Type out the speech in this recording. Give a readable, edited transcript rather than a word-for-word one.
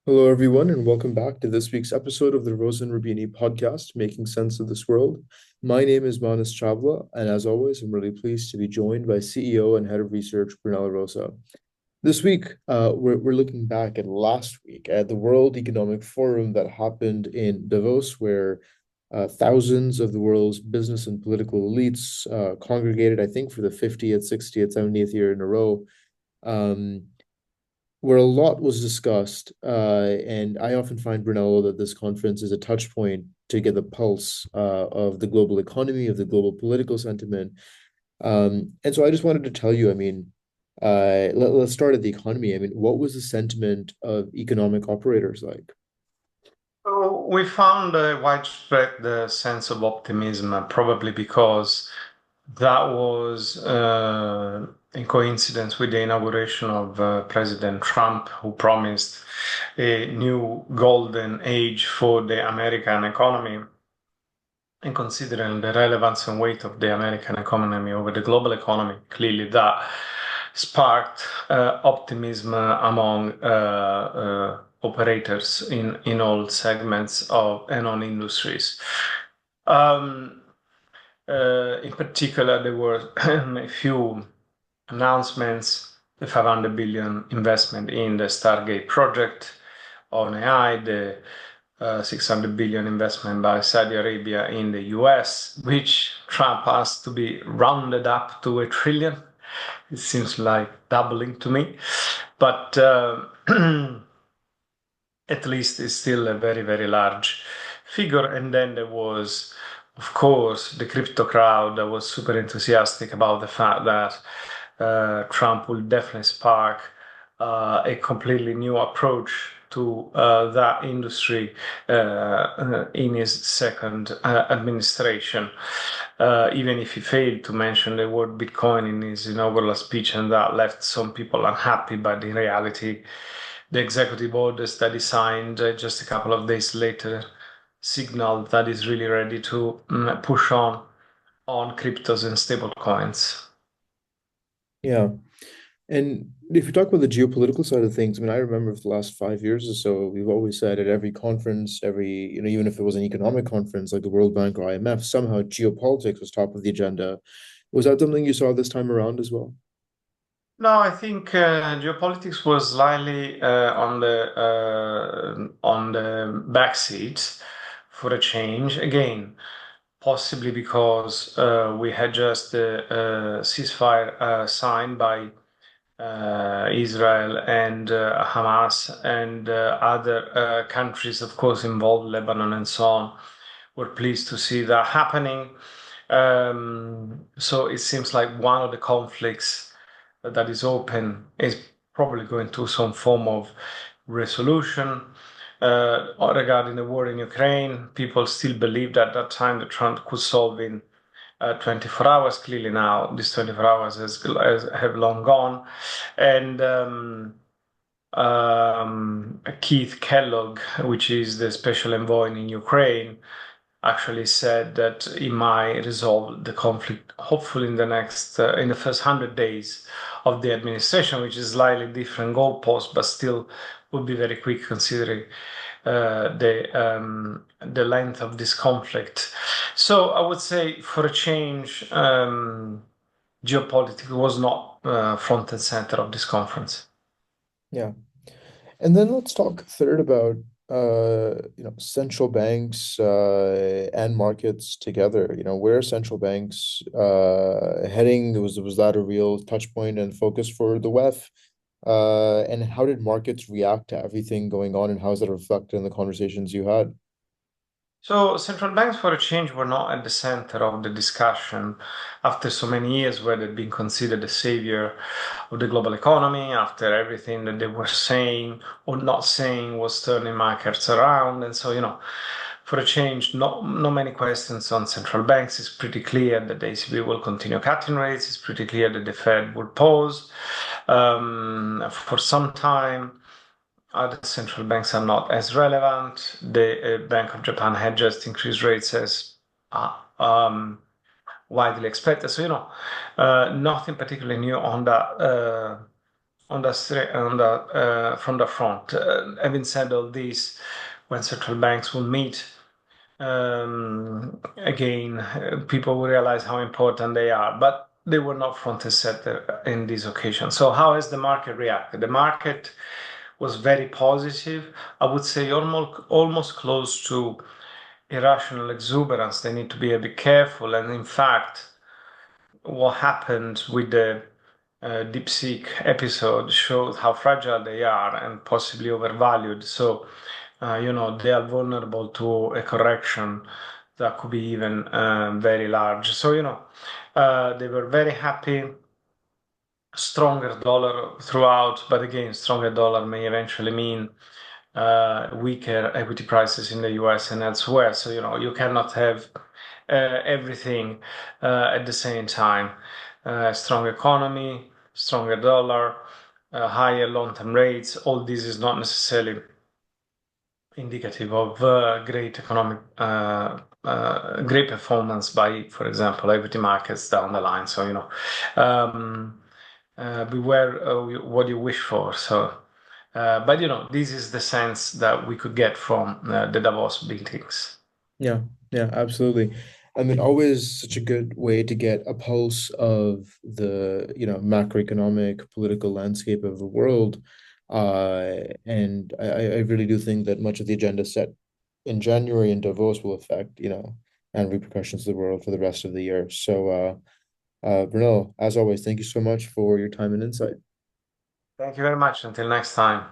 Hello, everyone, and welcome back to this week's episode of the Rosen Rubini podcast, Making Sense of This World. My name is Manas Chavla, and as always, I'm really pleased to be joined by CEO and Head of Research, Brunella Rosa. This week, we're looking back at last week at the World Economic Forum that happened in Davos, where thousands of the world's business and political elites congregated, I think, for the 50th, 60th, 70th year in a row. Um, where a lot was discussed. And I often find, Brunello, that this conference is a touch point to get the pulse of the global economy, of the global political sentiment. And so I just wanted to tell you, let's start at the economy. I mean, what was the sentiment of economic operators like? So we found a widespread sense of optimism, probably because that was in coincidence with the inauguration of President Trump, who promised a new golden age for the American economy. And considering the relevance and weight of the American economy over the global economy, clearly that sparked optimism among operators in all segments of and on industries. Um, in particular, there were a few announcements: the 500 billion investment in the Stargate project on AI, the 600 billion investment by Saudi Arabia in the US, which Trump asked to be rounded up to a trillion. It seems like doubling to me, but at least it's still a very, very large figure. And then there was, of course, the crypto crowd that was super enthusiastic about the fact that Trump will definitely spark a completely new approach to that industry in his second administration. Even if he failed to mention the word Bitcoin in his inaugural speech, and that left some people unhappy, but in reality, the executive orders that he signed just a couple of days later signaled that he's really ready to push on cryptos and stable coins. Yeah. And if you talk about the geopolitical side of things, I mean, I remember for the last 5 years or so, we've always said at every conference, even if it was an economic conference like the World Bank or IMF, somehow geopolitics was top of the agenda. Was that something you saw this time around as well? No, I think geopolitics was slightly on the back seat for a change. Again, possibly because we had just the ceasefire signed by Israel and Hamas and other countries, of course, involved, Lebanon and so on. We're pleased to see that happening. So it seems like one of the conflicts that is open is probably going to some form of resolution. Regarding the war in Ukraine, people still believed at that time that Trump could solve in 24 hours. Clearly now, these 24 hours have long gone. And Keith Kellogg, which is the special envoy in Ukraine, actually said that he might resolve the conflict hopefully in the first 100 days of the administration, which is slightly different goalpost, but still would be very quick considering the length of this conflict. So I would say, for a change, geopolitics was not front and center of this conference. Yeah. And then let's talk third about central banks and markets together. Where are central banks heading? Was that a real touch point and focus for the WEF? And how did markets react to everything going on, and how is that reflected in the conversations you had? So central banks for a change were not at the center of the discussion after so many years where they'd been considered the savior of the global economy, after everything that they were saying or not saying was turning markets around. And so, for a change, not many questions on central banks. It's pretty clear that the ECB will continue cutting rates. It's pretty clear that the Fed will pause for some time. Other central banks are not as relevant. The Bank of Japan had just increased rates as uh, um, widely expected. So, nothing particularly new on the from the front. Having said all this, when central banks will meet again, people will realize how important they are, but they were not front and center in this occasion. So how has the market reacted? The market was very positive. I would say almost close to irrational exuberance. They need to be a bit careful. And in fact, what happened with the DeepSeek episode showed how fragile they are and possibly overvalued. So, they are vulnerable to a correction that could be even very large. So, they were very happy. Stronger dollar throughout, but again, stronger dollar may eventually mean weaker equity prices in the US and elsewhere. So, you cannot have everything at the same time. Strong economy, stronger dollar, higher long-term rates. All this is not necessarily indicative of great performance by, for example, equity markets down the line. So, beware what you wish for. So, but this is the sense that we could get from the Davos meetings. Yeah, yeah, absolutely. I mean, always such a good way to get a pulse of the, macroeconomic political landscape of the world. And I really do think that much of the agenda set in January in Davos will affect, and repercussions of the world for the rest of the year. So, Brunel, as always, thank you so much for your time and insight. Thank you very much. Until next time.